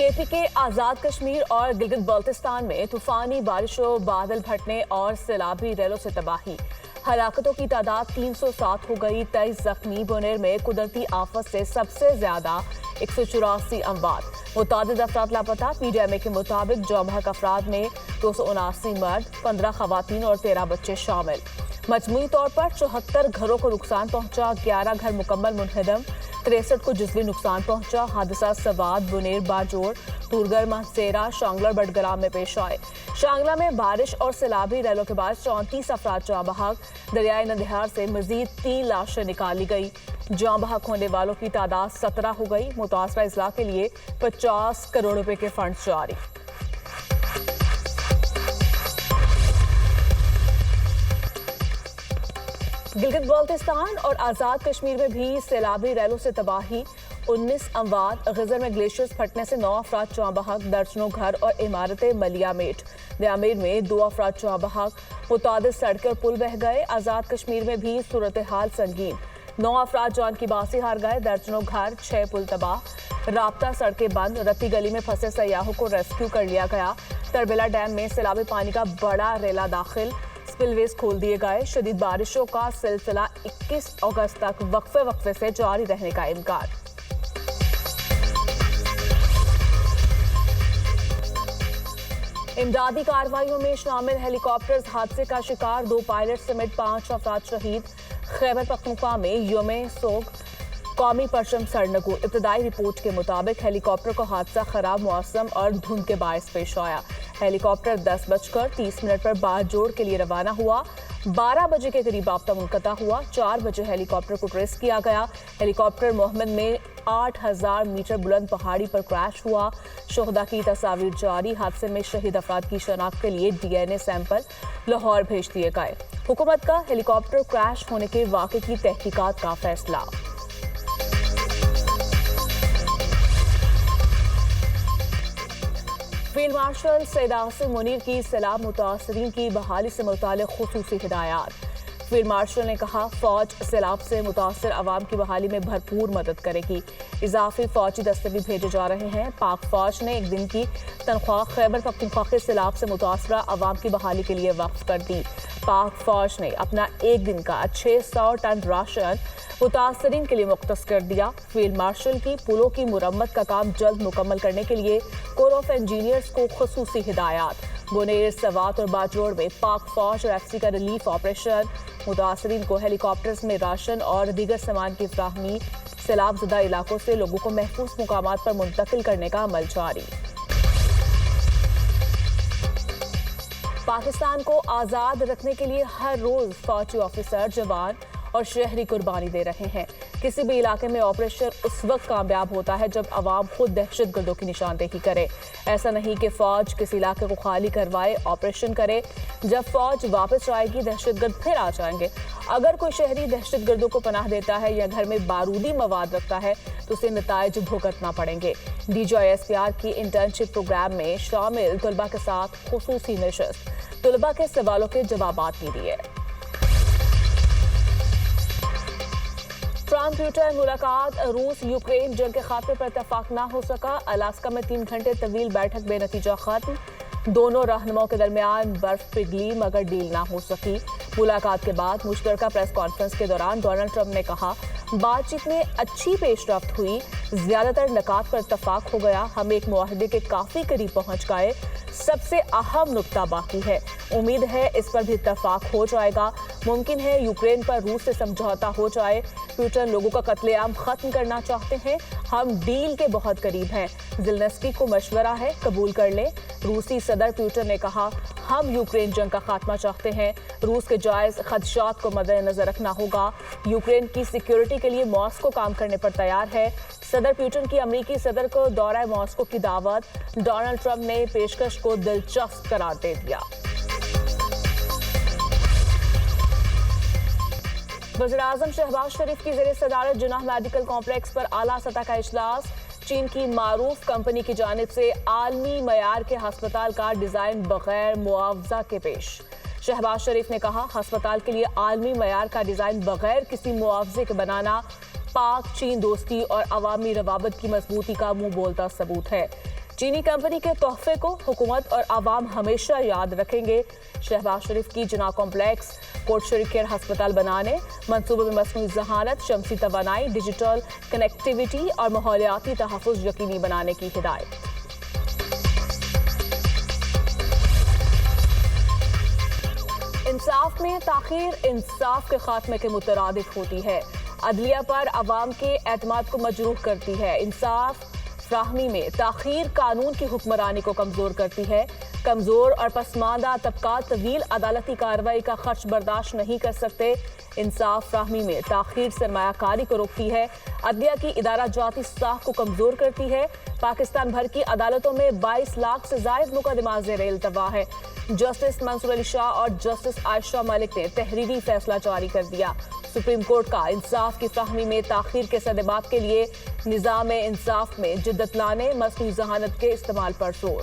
KP के आजाद कश्मीर और गिलगित बल्तिस्तान में तूफानी बारिशों, बादल फटने और सैलाबी रेलों से तबाही। हलाकतों की तादाद 307 हो गई, 23 जख्मी। बुनेर में कुदरती आफत से सबसे ज्यादा 184 अमवात। मुतादिद अफराद लापता। पीडीएमए के मुताबिक जौबहक अफराद में 279 मर्द, 15 खवातीन और 13 बच्चे शामिल। मजमूई तौर पर 74 घरों को नुकसान पहुंचा, 11 घर मुकम्मल मुनहदम, 63 को जुज़वी नुकसान पहुंचा। हादसा सवाद, बुनेर, बाजोड़, टूरगर, महसेरा, शांगला और बडगराम में पेश आए। शांगला में बारिश और सैलाबी रेलों के बाद 34 अफराद जाँ बहक। दरियाए नंदियार से मजीद 3 लाशें निकाली गई। जाँ बहक होने वालों की तादाद 17 हो गई। मुतासरा इजला के लिए 50 करोड़ रुपए के फंड जारी। गिलगित बल्तिस्तान और आजाद कश्मीर में भी सैलाबी रेलों से तबाही, 19 अमवात। गजर में ग्लेशियर्स फटने से 9 अफराद जाँ बहक, दर्जनों घर और इमारतें मलियामेट। दयामीर में 2 अफराद जाँ बहक, मुतादिद सड़कें और पुल बह गए। आजाद कश्मीर में भी सूरत हाल संगीन, 9 अफराद जान की बासी हार गए, दर्जनों घर, 6 पुल तबाह। राब्ता सड़कें बंद, रत्ती गली में फंसे सयाहों को रेस्क्यू कर लिया गया। तरबेला डैम में सैलाबी पानी का बड़ा रेला दाखिल, स्पिलवेज खोल दिए गए। शदीद बारिशों का सिलसिला 21 अगस्त तक वक्फे से जारी रहने का इम्कान। इमदादी कार्रवाइयों में शामिल हेलीकॉप्टर्स हादसे का शिकार, 2 पायलट समेत 5 अफराद शहीद। खैबर पख्तूनख्वा में यौम सोग कौमी परचम सरनगू। इब्तदाई रिपोर्ट के मुताबिक हेलीकॉप्टर को हादसा खराब मौसम और धुंध के बायस पेश आया। हेलीकॉप्टर 10:30 पर बाजोड़ के लिए रवाना हुआ। 12 बजे के करीब राब्ता मुनक़ता हुआ। 4 बजे हेलीकॉप्टर को ट्रेस किया गया। हेलीकॉप्टर मोहम्मद में 8000 मीटर बुलंद पहाड़ी पर क्रैश हुआ। शोहदा की तस्वीर जारी। हादसे में शहीद अफराद की शनाख्त के लिए DNA सैंपल लाहौर भेज दिए गए। हुकूमत का हेलीकॉप्टर क्रैश होने के वाक़े की तहकीकात का फैसला। फील्ड मार्शल सैयद आसिम मुनीर की सैलाब मुतासरीन की बहाली से मुताल्लिक़ खुसूसी हिदायत। फील्ड मार्शल ने कहा, फौज सैलाब से मुतासर अवाम की बहाली में भरपूर मदद करेगी। इजाफी फौजी दस्ते भी भेजे जा रहे हैं। पाक फौज ने 1 दिन की तनख्वाह खैबर पख्तूनख्वा के सैलाब से मुतासरा अवाम की बहाली के लिए वक्फ कर दी। पाक फौज ने अपना 1 दिन का 600 टन राशन मुतासरीन के लिए मुख्तस कर दिया। फील्ड मार्शल की पुलों की मुरम्मत का काम जल्द मुकम्मल करने के लिए कोर ऑफ इंजीनियर्स को खुसूसी हिदायत। बुनेर, सवात और बाजोड़ में पाक फौज और FC का रिलीफ ऑपरेशन। मुतासरीन को हेलीकॉप्टर्स में राशन और दीगर सामान की फ्राहमी। सैलाब ज़दा इलाकों से लोगों को महफूज मुकामात पर मुंतकिल करने का अमल जारी। पाकिस्तान को आज़ाद रखने के लिए हर रोज़ फौजी ऑफिसर, जवान और शहरी कुर्बानी दे रहे हैं। किसी भी इलाके में ऑपरेशन उस वक्त कामयाब होता है जब अवाम खुद दहशतगर्दों की निशानदेही करे। ऐसा नहीं कि फौज किसी इलाके को खाली करवाए, ऑपरेशन करे। जब फौज वापस आएगी, दहशतगर्द फिर आ जाएंगे। अगर कोई शहरी दहशतगर्दों को पनाह देता है या घर में बारूदी मवाद रखता है तो उसे नताइज भुगतना पड़ेंगे। DGISPR की इंटर्नशिप प्रोग्राम में शामिल तलबा के साथ खुसूसी नशस्त, तलबा के सवालों के जवाबात भी दिए। ट्रंप प्यूटन मुलाकात, रूस यूक्रेन जंग के खात्मे पर इत्तफाक न हो सका। अलास्का में 3 घंटे तवील बैठक बेनतीजा खत्म। दोनों रहनुमाओं के दरमियान बर्फ पिघली मगर डील ना हो सकी। मुलाकात के बाद मुश्तरका प्रेस कॉन्फ्रेंस के दौरान डोनाल्ड ट्रंप ने कहा, बातचीत में अच्छी पेशरफ्त हुई, ज्यादातर नकात पर इत्तफाक हो गया, हम एक मुआहदे के काफी करीब पहुंच गए। सबसे अहम नुक्ता बाकी है, उम्मीद है इस पर भी इत्तफाक हो जाएगा। मुमकिन है यूक्रेन पर रूस से समझौता हो जाए। प्यूटन लोगों का कत्लेआम खत्म करना चाहते हैं, हम डील के बहुत करीब हैं। ज़ेलेंस्की को मशवरा है, कबूल कर लें। रूसी सदर प्यूटन ने कहा, हम यूक्रेन जंग का खात्मा चाहते हैं। रूस के जायज़ खदशात को मद्देनजर रखना होगा। यूक्रेन की सिक्योरिटी के लिए मॉस्को काम करने पर तैयार है। सदर प्यूटन की अमरीकी सदर को दौरा मॉस्को की दावत। डोनाल्ड ट्रंप ने पेशकश को दिलचस्प करार दे दिया। वज़ीर-ए-आज़म शहबाज शरीफ की ज़ेरे सदारत जिन्नाह मेडिकल कॉम्प्लेक्स पर आला सतह का इजलास। चीन की मारूफ कंपनी की जानिब से आलमी मयार के हस्पताल का डिजाइन बगैर मुआवजा के पेश। शहबाज शरीफ ने कहा, हस्पताल के लिए आलमी मयार का डिजाइन बगैर किसी मुआवजे के बनाना पाक चीन दोस्ती और अवामी रवाबत की मजबूती का मुंह बोलता सबूत है। चीनी कंपनी के तोहफे को हुकूमत और आवाम हमेशा याद रखेंगे। शहबाज शरीफ की जना कॉम्प्लेक्स कोर्ट शरीफ केयर हस्पताल बनाने, मंसूबे में मसनूई ज़हानत, शमसी तवानाई, डिजिटल कनेक्टिविटी और माहौलियाती तहफ़्फ़ुज़ यकीनी बनाने की हिदायत। इंसाफ में ताखीर इंसाफ के खात्मे के मुतरादिफ होती है। अदलिया पर अवाम के एतमाद को मजरूह करती है। इंसाफ फ्राहमी में ताखीर कानून की हुक्मरानी को कमज़ोर करती है। कमज़ोर और पसमानदा तबकात तवील अदालती कार्रवाई का खर्च बर्दाश्त नहीं कर सकते। इंसाफ फ्राहमी में ताखीर सरमायाकारी को रोकती है। अदलिया की इदारा जाती साख को कमज़ोर करती है। पाकिस्तान भर की अदालतों में 22 लाख से ज़ायद मुकदमा ज़ेर इल्तवा है। जस्टिस मंसूर अली शाह और जस्टिस आयशा मलिक ने तहरीरी फैसला जारी कर दिया। सुप्रीम कोर्ट का इंसाफ की फ्राहमी में ताखीर के सद्देबाब के लिए निज़ाम इंसाफ में जिद्दत लाने, मसनूई ज़हानत के इस्तेमाल पर जोर।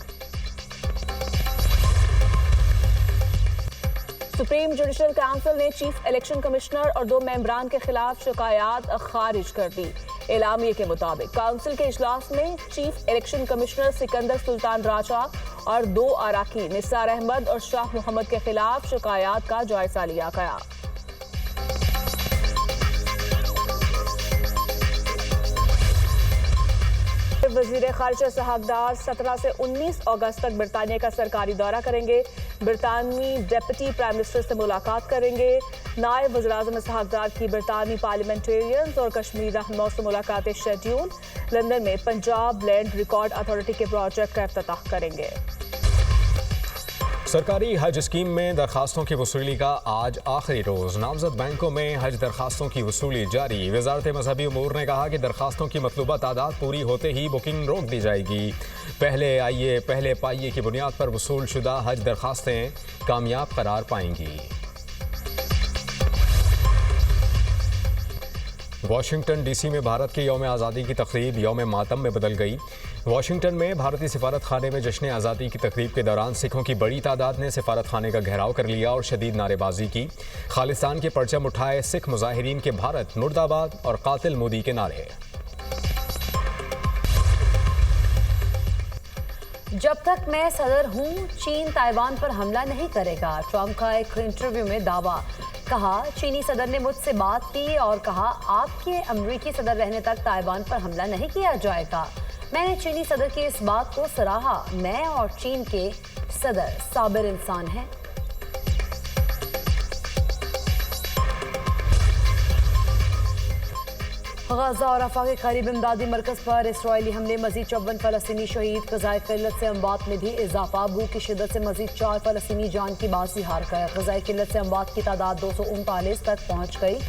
सुप्रीम जुडिशल काउंसिल ने चीफ इलेक्शन कमिश्नर और 2 मेंबरान के खिलाफ शिकायत खारिज कर दी। एलामिये के मुताबिक काउंसिल के इजलास में chief election commissioner Sikandar Sultan Raja और 2 अराकीन निसार अहमद और शाह मोहम्मद के खिलाफ शिकायत का जायजा लिया गया। वज़ीर ख़ारिजा सहागदार 17 से 19 अगस्त तक बरतानिया का सरकारी दौरा करेंगे। बरतानवी डिप्टी प्राइम मिनिस्टर से मुलाकात करेंगे। नायब वज़ीर-ए-आज़म सहागदार की बरतानवी पार्लियामेंटेरियंस और कश्मीरी रहनुमाओं से मुलाकातें शेड्यूल। लंदन में पंजाब लैंड रिकॉर्ड अथॉरिटी के प्रोजेक्ट का इफ्तिताह करेंगे। सरकारी हज स्कीम में दरखास्तों की वसूली का आज आखिरी रोज़। नामजद बैंकों में हज दरखास्तों की वसूली जारी। वज़ारत मजहबी उमूर ने कहा कि दरखास्तों की मतलूबा तादाद पूरी होते ही बुकिंग रोक दी जाएगी। पहले आइए पहले पाइए की बुनियाद पर वसूल शुदा हज दरखास्तें कामयाब करार पाएंगी। वाशिंगटन डीसी में भारत के यौम आज़ादी की तक़रीब यौम मातम में बदल गई। वाशिंगटन में भारतीय सिफारत खाने में जश्न आज़ादी की तक़रीब के दौरान सिखों की बड़ी तादाद ने सिफारत खाने का घेराव कर लिया और शदीद नारेबाजी की। खालिस्तान के परचम उठाए सिख मुजाहिरीन के भारत मुर्दाबाद और कातिल मोदी के नारे। जब तक मैं सदर हूं, चीन ताइवान पर हमला नहीं करेगा। ट्रंप का एक इंटरव्यू में दावा। कहा, चीनी सदर ने मुझसे बात की और कहा आपके अमेरिकी सदर रहने तक ताइवान पर हमला नहीं किया जाएगा। मैंने चीनी सदर की इस बात को सराहा। मैं और चीन के सदर साबिर इंसान हैं। गजा और रफा के करीब इमदादी मरकज पर इसराइली हमले, मजीद 54 फलस्तीनी शहीद। ग़ज़ाए किल्लत से अमवात में भी इजाफा। भूख की शिद्दत से मजीद 4 फलस्तीनी जान की बाजी हार गए। ग़ज़ाए किल्लत से अमवात की तादाद 239 तक पहुँच गई।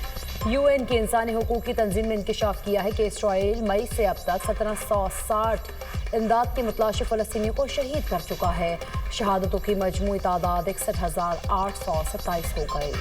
UN की इंसानी हुकूक की तंजीम ने इंकशाफ किया है कि इसराइल मई से अब तक 1760 इमदाद के मुतलाशिक फलस्तीनियों को शहीद कर चुका है। शहादतों की मजमूई तादाद 61,827 हो गई।